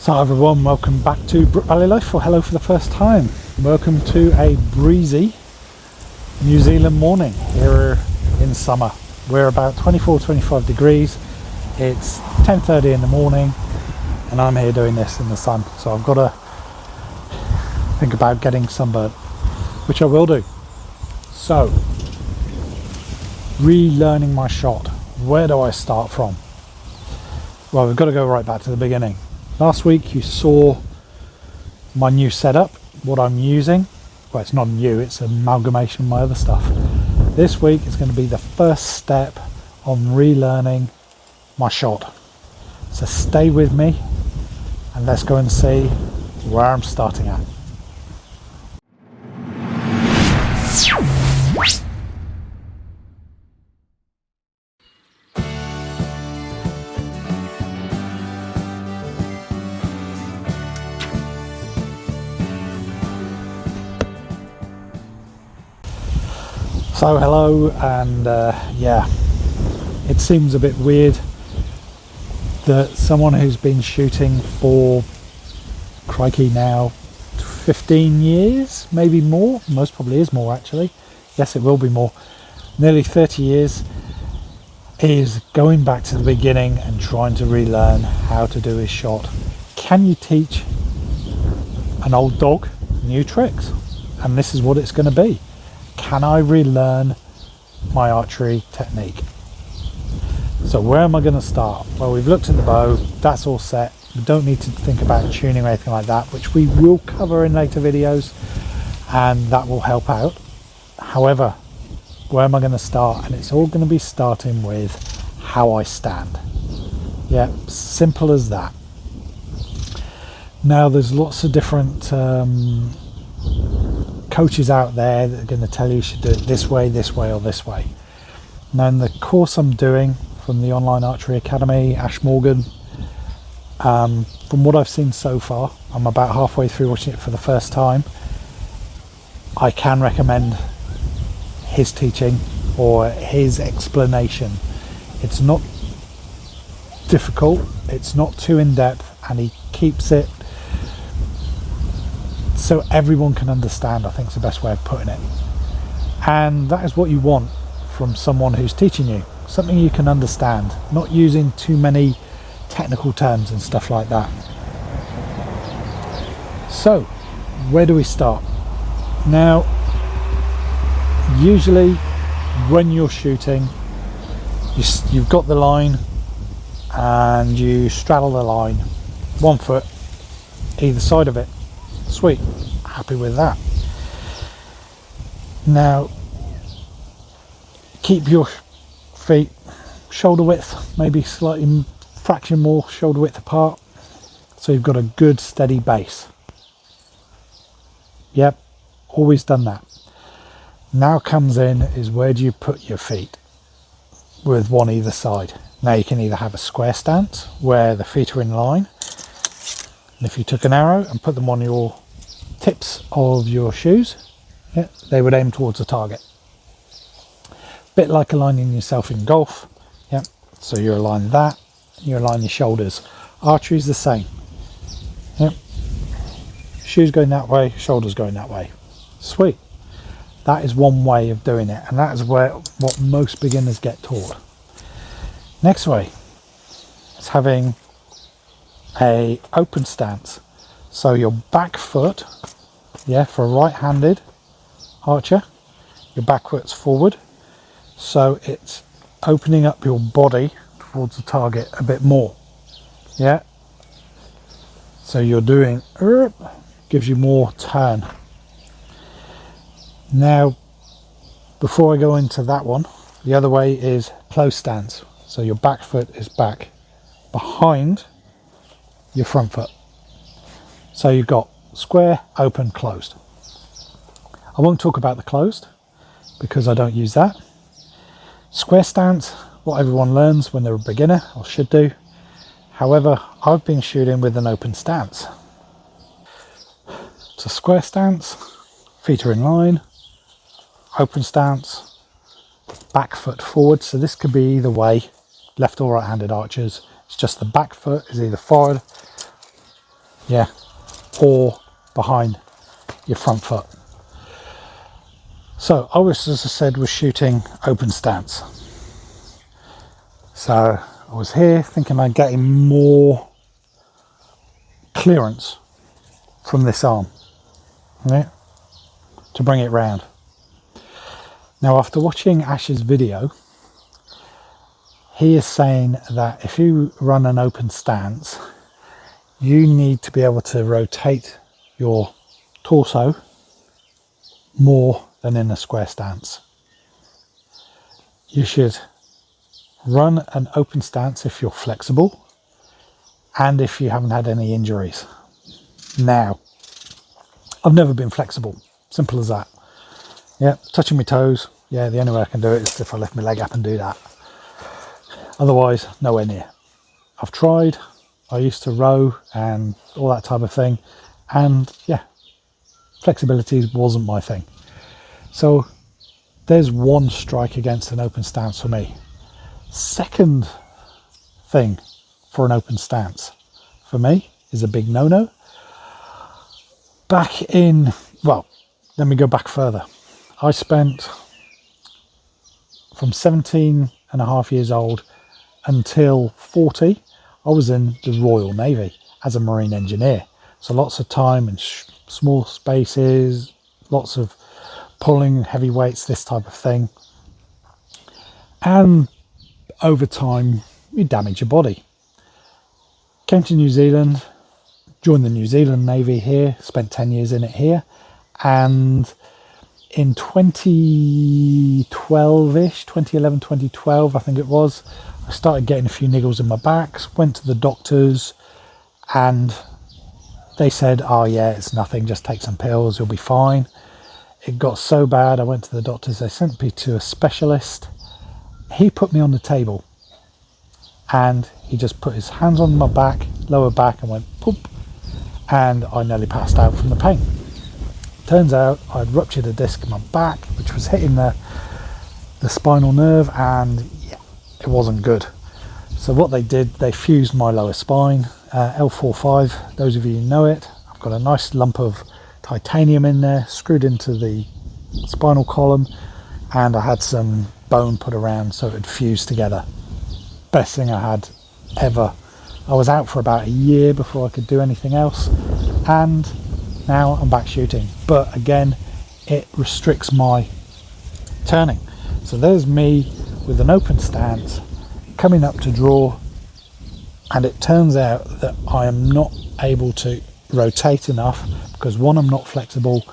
So hi everyone, welcome back to Brook Valley Life, or hello for the first time. Welcome to a breezy New Zealand morning here in summer. We're about 24-25 degrees. It's 10:30 in the morning and I'm here doing this in the sun. So I've got to think about getting sunburned, which I will do. So, relearning my shot. Where do I start from? Well, we've got to go right back to the beginning. Last week you saw my new setup, what I'm using. Well, it's not new, it's an amalgamation of my other stuff. This week is going to be the first step on relearning my shot. So stay with me and let's go and see where I'm starting at. So hello, and yeah, it seems a bit weird that someone who's been shooting for, crikey, now 15 years, maybe more, most probably is more actually, yes it will be more, nearly 30 years, is going back to the beginning and trying to relearn how to do his shot. Can you teach an old dog new tricks? And this is what it's going to be. Can I relearn my archery technique? So where am I going to start? Well, we've looked at the bow, that's all set. We don't need to think about tuning or anything like that, which we will cover in later videos, and that will help out. However, where am I going to start? And it's all going to be starting with how I stand. Yeah, simple as that. Now there's lots of different coaches out there that are going to tell you should do it this way or this way. Now in the course I'm doing from the Online Archery Academy, Ash Morgan, from what I've seen so far, I'm about halfway through watching it for the first time, I can recommend his teaching or his explanation. It's not difficult, it's not too in-depth, and he keeps it so everyone can understand, I think is the best way of putting it. And that is what you want from someone who's teaching you, something you can understand, not using too many technical terms and stuff like that. So where do we start? Now usually when you're shooting, you've got the line and you straddle the line, 1 foot either side of it. Sweet, happy with that. Now keep your feet shoulder width, maybe slightly fraction more shoulder width apart, so you've got a good steady base. Yep, always done that. Now comes in is where do you put your feet with one either side. Now you can either have a square stance where the feet are in line, and if you took an arrow and put them on your tips of your shoes, yeah, they would aim towards the target. Bit like aligning yourself in golf. Yeah, so you align that, you align your shoulders. Archery is the same. Yeah, shoes going that way, shoulders going that way. Sweet. That is one way of doing it, and that is what most beginners get taught. Next way is having a open stance. So your back foot, yeah, for a right-handed archer, your back foot's forward, so it's opening up your body towards the target a bit more. Yeah, so you're doing gives you more turn. Now before I go into that one, the other way is close stance. So your back foot is back behind your front foot. So you've got square, open, closed. I won't talk about the closed because I don't use that. Square stance, what everyone learns when they're a beginner, or should do. However, I've been shooting with an open stance. So square stance, feet are in line, open stance, back foot forward. So this could be either way, left or right-handed archers. It's just the back foot is either forward yeah, or behind your front foot. So I was, as I said, was shooting open stance. So I was here thinking I'd get more clearance from this arm, right, to bring it round. Now, after watching Ash's video, he is saying that if you run an open stance, you need to be able to rotate your torso more than in a square stance. You should run an open stance if you're flexible and if you haven't had any injuries. Now, I've never been flexible, simple as that. Yeah, touching my toes, yeah, the only way I can do it is if I lift my leg up and do that. Otherwise, nowhere near. I've tried, I used to row and all that type of thing, and yeah, flexibility wasn't my thing. So there's one strike against an open stance for me. Second thing for an open stance for me is a big no-no. Back in, well, let me go back further. I spent from 17 and a half years old until 40, I was in the Royal Navy as a marine engineer. So lots of time in small spaces, lots of pulling heavy weights, this type of thing. And over time, you damage your body. Came to New Zealand, joined the New Zealand Navy here, spent 10 years in it here. And in 2012-ish, 2011, 2012, I think it was, I started getting a few niggles in my back, went to the doctors, and they said, oh yeah, it's nothing, just take some pills, you'll be fine. It got so bad, I went to the doctors, they sent me to a specialist. He put me on the table and he just put his hands on my back, lower back, and went poop, and I nearly passed out from the pain. Turns out I'd ruptured a disc in my back, which was hitting the spinal nerve, and yeah, it wasn't good. So what they did, they fused my lower spine, L45, those of you who know it. I've got a nice lump of titanium in there, screwed into the spinal column, and I had some bone put around so it would fuse together. Best thing I had ever. I was out for about a year before I could do anything else, and now I'm back shooting. But again, it restricts my turning. So there's me with an open stance coming up to draw, and it turns out that I am not able to rotate enough because one, I'm not flexible,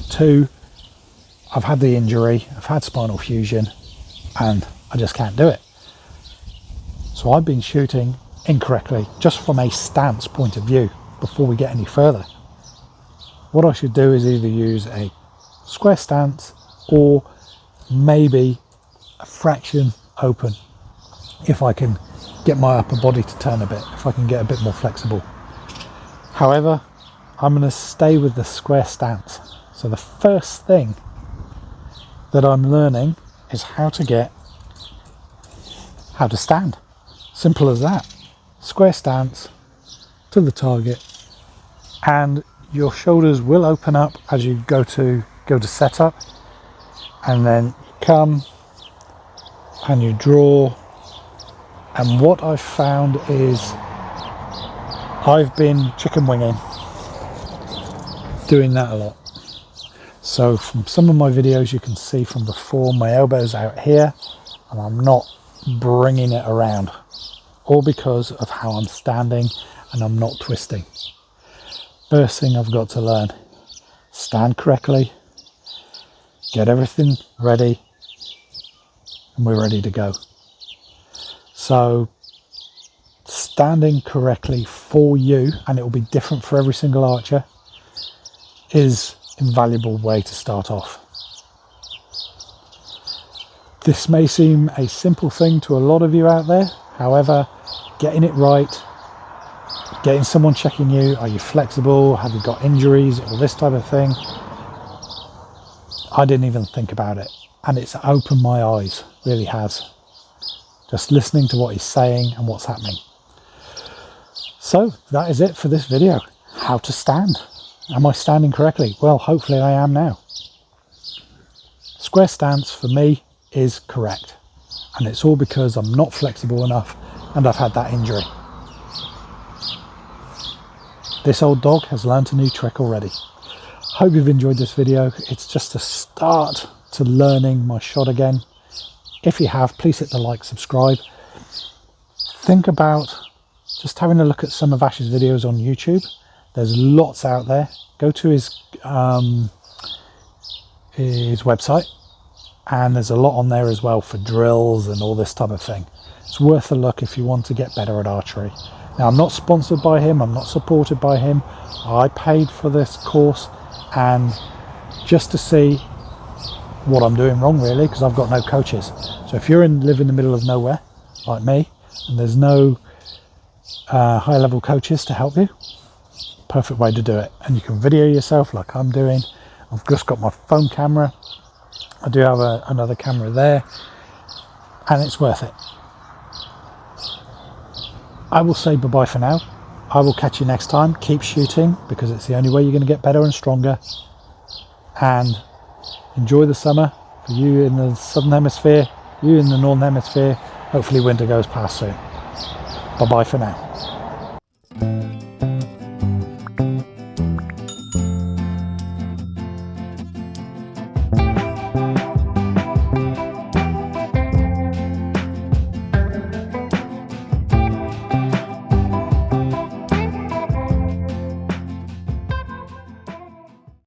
two, I've had the injury, I've had spinal fusion, and I just can't do it. So I've been shooting incorrectly just from a stance point of view. Before we get any further, what I should do is either use a square stance or maybe a fraction open, if I can get my upper body to turn a bit, if I can get a bit more flexible. However, I'm going to stay with the square stance. So the first thing that I'm learning is how to stand. Simple as that. Square stance to the target, and your shoulders will open up as you go to set up, and then you come and you draw. And what I've found is I've been chicken winging, doing that a lot. So from some of my videos you can see from before, my elbow's out here and I'm not bringing it around, all because of how I'm standing and I'm not twisting. First thing I've got to learn, stand correctly, get everything ready, and we're ready to go. So standing correctly for you, and it will be different for every single archer, is an invaluable way to start off. This may seem a simple thing to a lot of you out there. However, getting it right, getting someone checking you, are you flexible, have you got injuries, all this type of thing, I didn't even think about it, and it's opened my eyes, really has, just listening to what he's saying and what's happening. So that is it for this video. how to stand. Am I standing correctly? Well, hopefully I am now. Square stance for me is correct, and it's all because I'm not flexible enough and I've had that injury. This old dog has learnt a new trick already. Hope you've enjoyed this video. It's just a start to learning my shot again. If you have, please hit the like, subscribe. Think about just having a look at some of Ash's videos on YouTube. There's lots out there. Go to his website, and there's a lot on there as well for drills and all this type of thing. It's worth a look if you want to get better at archery. Now, I'm not sponsored by him, I'm not supported by him. I paid for this course, and just to see what I'm doing wrong, really, because I've got no coaches. So if you live in the middle of nowhere like me, and there's no high level coaches to help you, perfect way to do it. And you can video yourself like I'm doing. I've just got my phone camera. I do have another camera there, and it's worth it. I will say bye-bye for now. I will catch you next time. Keep shooting, because it's the only way you're going to get better and stronger. And enjoy the summer for you in the southern hemisphere, you in the northern hemisphere. Hopefully winter goes past soon. Bye-bye for now.